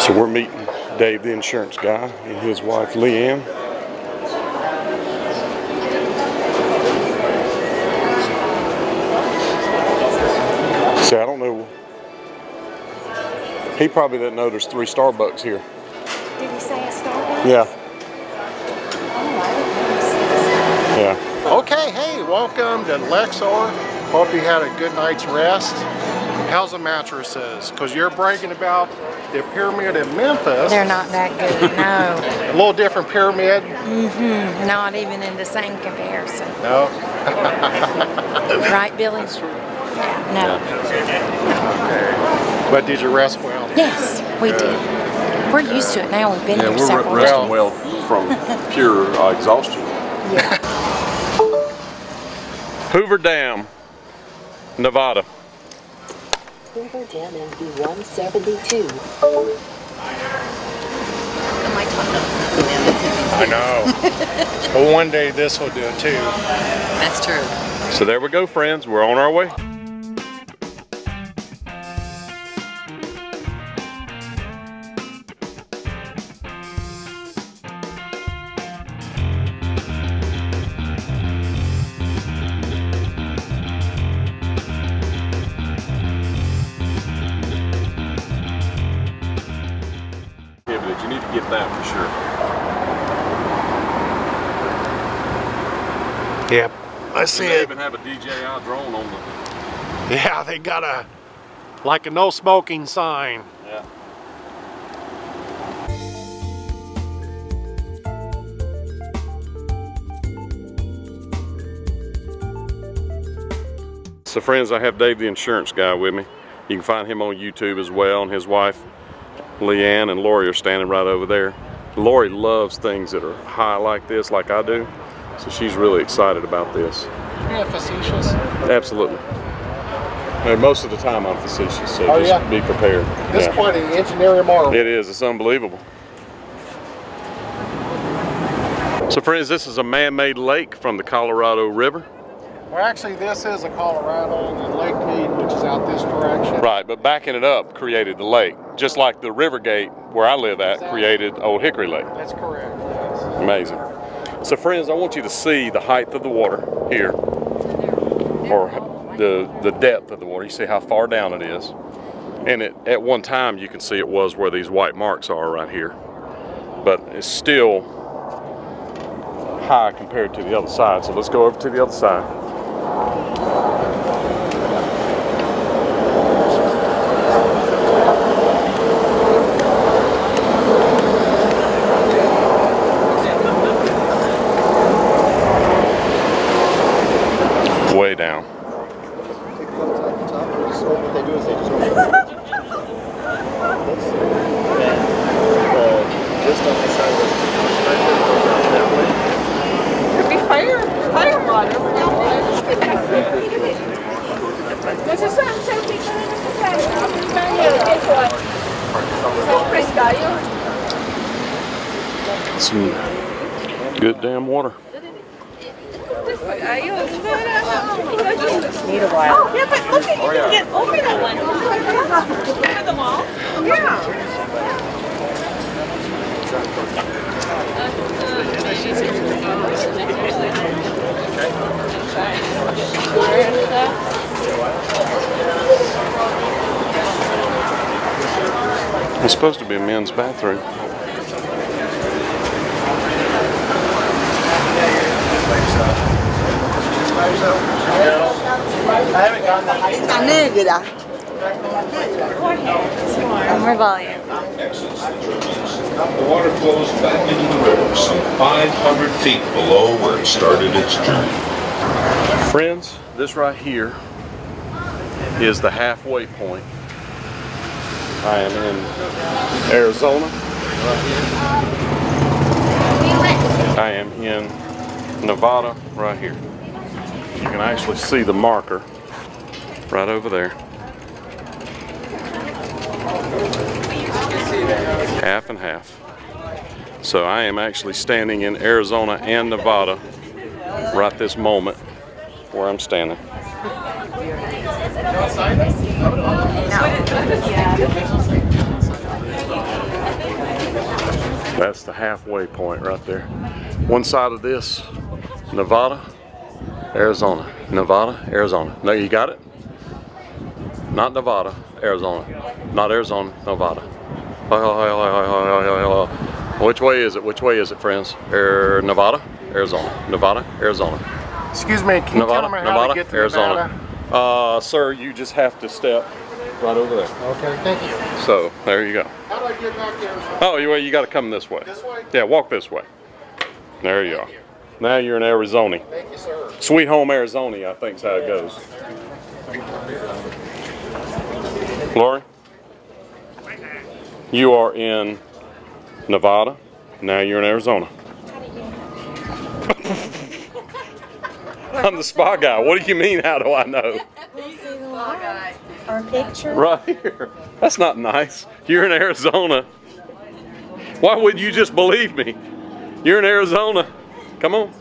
So we're meeting Dave, the insurance guy, and his wife, Leanne. So I don't know. He probably doesn't know there's 3 Starbucks here. Did he say a Starbucks? Yeah. Oh, Yeah. Okay, hey, welcome to Lexar. Hope you had a good night's rest. How's the mattresses? Because you're bragging about the pyramid in Memphis. they're not that good, no. A little different pyramid? Not even in the same comparison. No? Right, Billy? Yeah, no. Okay. But did you rest well? Yes, we did. We're used to it now. We've been here several we're resting well from pure exhaustion. Yeah. Hoover Dam, Nevada. Hoover Dam MD 172. I know. But one day this will do it too. That's true. So there we go, friends. We're on our way. You need to get that for sure. Yep, I see They it. even have a DJI drone on the. Yeah, they got like a no smoking sign. Yeah. So friends, I have Dave the insurance guy with me. You can find him on YouTube as well, and his wife Leanne and Lori are standing right over there. Lori loves things that are high like this, like I do, so she's really excited about this. Yeah, facetious. Absolutely. And most of the time I'm facetious, so just yeah? be prepared. This is quite an engineering marvel. It is. It's unbelievable. So friends, this is a man-made lake from the Colorado River. Well, actually, this is a Colorado and then Lake Mead, which is out this direction. Right, but backing it up created the lake, just like the River Gate where I live at created Old Hickory Lake. That's correct. Yes. Amazing. So friends, I want you to see the height of the water here, or the depth of the water. You see how far down it is. And at one time you can see it was where these white marks are right here. But it's still high compared to the other side. So let's go over to the other side. Way down. Could be fire water. Some good damn water. Need a while. Oh, yeah, but look at you can get over that one. Over the wall? Yeah. It's supposed to be a men's bathroom. More volume. The water flows back into the river some 500 feet below where it started its journey. Friends, this right here is the halfway point. I am in Arizona. I am in Nevada right here. You can actually see the marker right over there. Half and half. So I am actually standing in Arizona and Nevada right this moment where I'm standing. That's the halfway point right there. One side of this, Nevada, Arizona. Nevada, Arizona. No, you got it? Not Nevada, Arizona. Not Arizona, Nevada. Which way is it? Which way is it, friends? Nevada, Arizona. Nevada, Arizona. Excuse me, can you tell me how to get to Arizona. Nevada? Sir, you just have to step right over there. Okay, thank you. So, there you go. How do I get back there? Oh, you got to come this way. This way? Yeah, walk this way. There you are. Now you're in Arizona. Thank you, sir. Sweet home Arizona, I think is how it goes. Lori, you are in Nevada. Now you're in Arizona. I'm the spa guy. What do you mean, how do I know? Our picture. Right here. That's not nice. You're in Arizona. Why would you just believe me? You're in Arizona. Come on.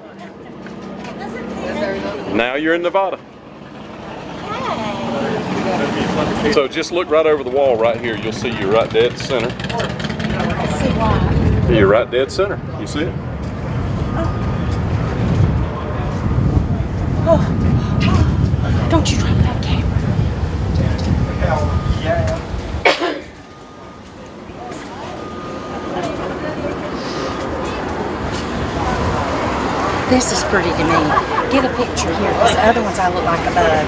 Now you're in Nevada. So just look right over the wall right here. You'll see you're right dead center. See why? You're right dead center. You see it? Oh. Don't you drop that camera. This is pretty to me. Get a picture here, because the other ones I look like a bug.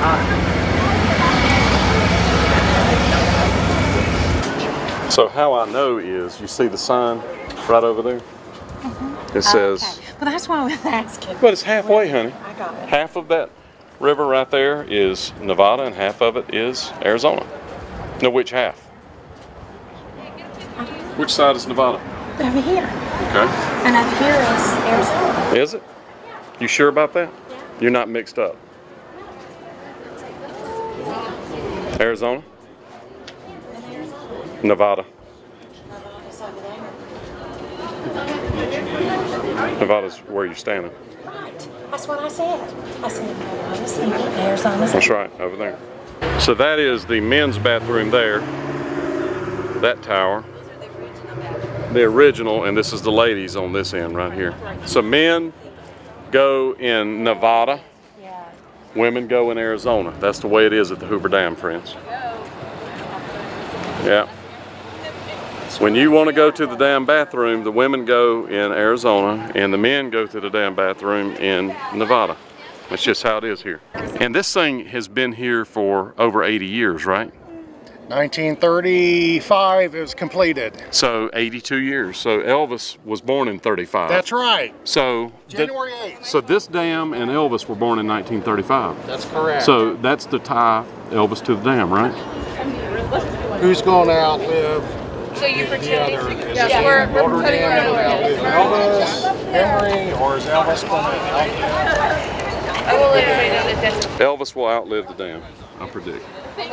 So how I know is, you see the sign right over there? It says, Okay. Well, that's why I was asking. but it's halfway, honey. I got it. Half of that river right there is Nevada and half of it is Arizona. No, which half? Which side is Nevada? Over here. Okay. And over here is Arizona. Is it? You sure about that? Yeah. You're not mixed up. Arizona? Nevada. Nevada's over there. Nevada's where you're standing. Right. That's what I said. I said Nevada's here. Arizona's That's here. right, over there. So that is the men's bathroom there. That tower. The original, and this is the ladies on this end right here. So men go in Nevada, Yeah. women go in Arizona. That's the way it is at the Hoover Dam, friends. Yeah. When you want to go to the damn bathroom, the women go in Arizona and the men go to the damn bathroom in Nevada. That's just how it is here. And this thing has been here for over 80 years, right? 1935 it was completed. So 82 years. So Elvis was born in 35. That's right. So January 8th. So this dam and Elvis were born in 1935. That's correct. So that's the tie Elvis to the dam, right? Who's going to outlive So you the other? pretend? Is Yeah, it we're Notre pretending Dame we're going to outlive Elvis, Henry, or is Elvis going to outlive? I will let everybody know that that's Elvis will outlive the dam, I predict. there's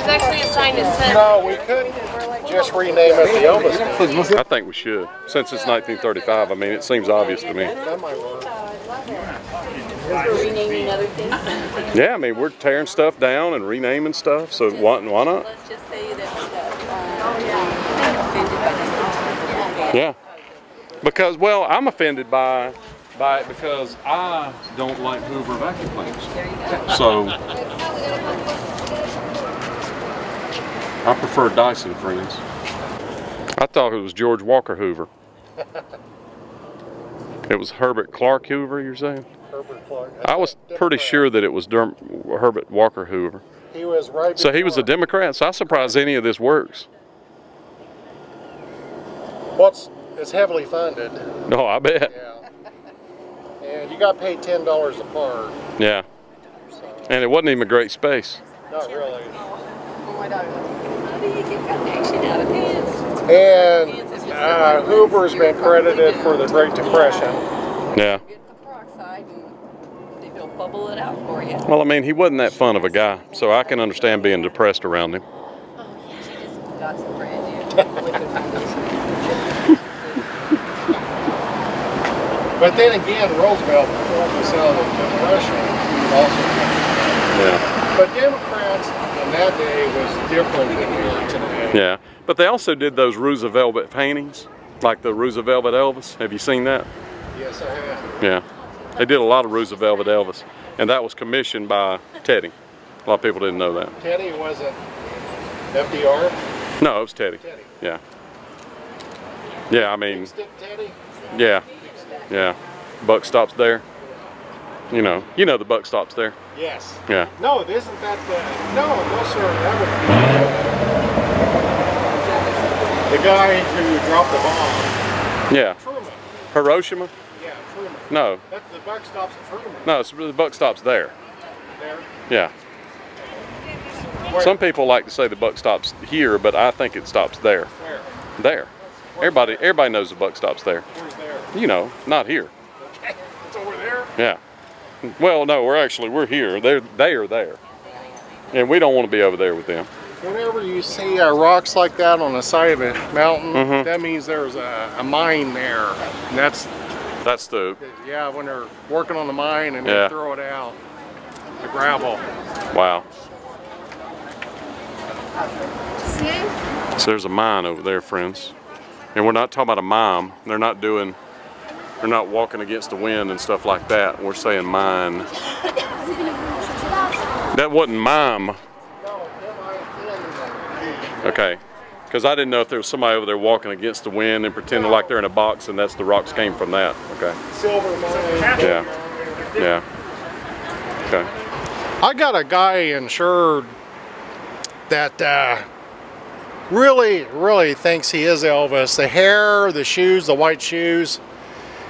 actually a sign that says. No, we couldn't just rename it the Elvis Dam. I think we should. Since it's 1935, I mean, it seems obvious to me. That might work. Renaming other things. Yeah, I mean, we're tearing stuff down and renaming stuff, so why not? Let's just say that I'm offended by this. Yeah. Because, well, I'm offended by it because I don't like Hoover vacuum cleaners. So, I prefer Dyson, friends. I thought it was George Walker Hoover. It was Herbert Clark Hoover, you're saying? Herbert Clark. I was pretty sure that it was Herbert Walker Hoover. He was right. So he was a before. Democrat, so I'm surprised any of this works. It's heavily funded. No, I bet. Yeah. And you got paid $10 a part. Yeah. And it wasn't even a great space. Not really. How do you get connection out of pants? And Hoover's been credited for the Great Depression. Yeah. Get the peroxide and they'll bubble it out for you. Well, I mean, he wasn't that fun of a guy, so I can understand being depressed around him. She just got some brand new liquid. But then again, Roosevelt pulled us out of the Depression also. Yeah. But Democrats in that day was different than we are today. Yeah, but they also did those Roosevelt paintings, like the Roosevelt Elvis. Have you seen that? Yes, I have. Yeah, they did a lot of Roosevelt Elvis, and that was commissioned by Teddy. A lot of people didn't know that. Teddy wasn't FDR? No, it was Teddy. Teddy. Yeah. Yeah, I mean, Stick Teddy? yeah, yeah. Buck stops there. You know the buck stops there. Yes. Yeah. No, isn't that the... No, no, sir. That would be the guy who dropped the bomb. Yeah. Truman. Hiroshima? Yeah, Truman. No. That's the buck stops at Truman. No, the buck stops there. There. Yeah. Where? Some people like to say the buck stops here, but I think it stops there. Where? There. Everybody knows the buck stops there. Where's there? You know, not here. Okay. It's over there? Yeah. Well, no, we're here. They are there. And we don't want to be over there with them. Whenever you see rocks like that on the side of a mountain, that means there's a mine there. And that's the... yeah, when they're working on the mine and Yeah. they throw it out, the gravel. Wow. So there's a mine over there, friends. And we're not talking about a mime. They're not walking against the wind and stuff like that. We're saying mine. That wasn't mime. Okay. Because I didn't know if there was somebody over there walking against the wind and pretending like they're in a box and that's the rocks came from that. Okay. Silver mine. Yeah. Yeah. Okay. I got a guy insured that really thinks he is Elvis. The hair, the shoes, the white shoes.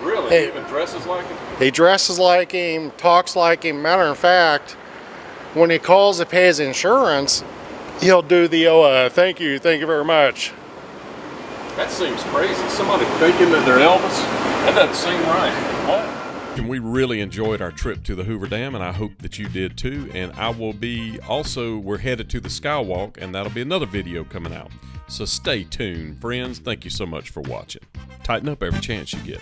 Really? Hey. He even dresses like him? He dresses like him, talks like him. Matter of fact, when he calls to pay his insurance, he'll do the thank you very much. That seems crazy. Somebody thinking that they're Elvis? That doesn't seem right. What? And we really enjoyed our trip to the Hoover Dam, and I hope that you did too. And we're headed to the Skywalk, and that'll be another video coming out. So stay tuned, friends. Thank you so much for watching. Tighten up every chance you get.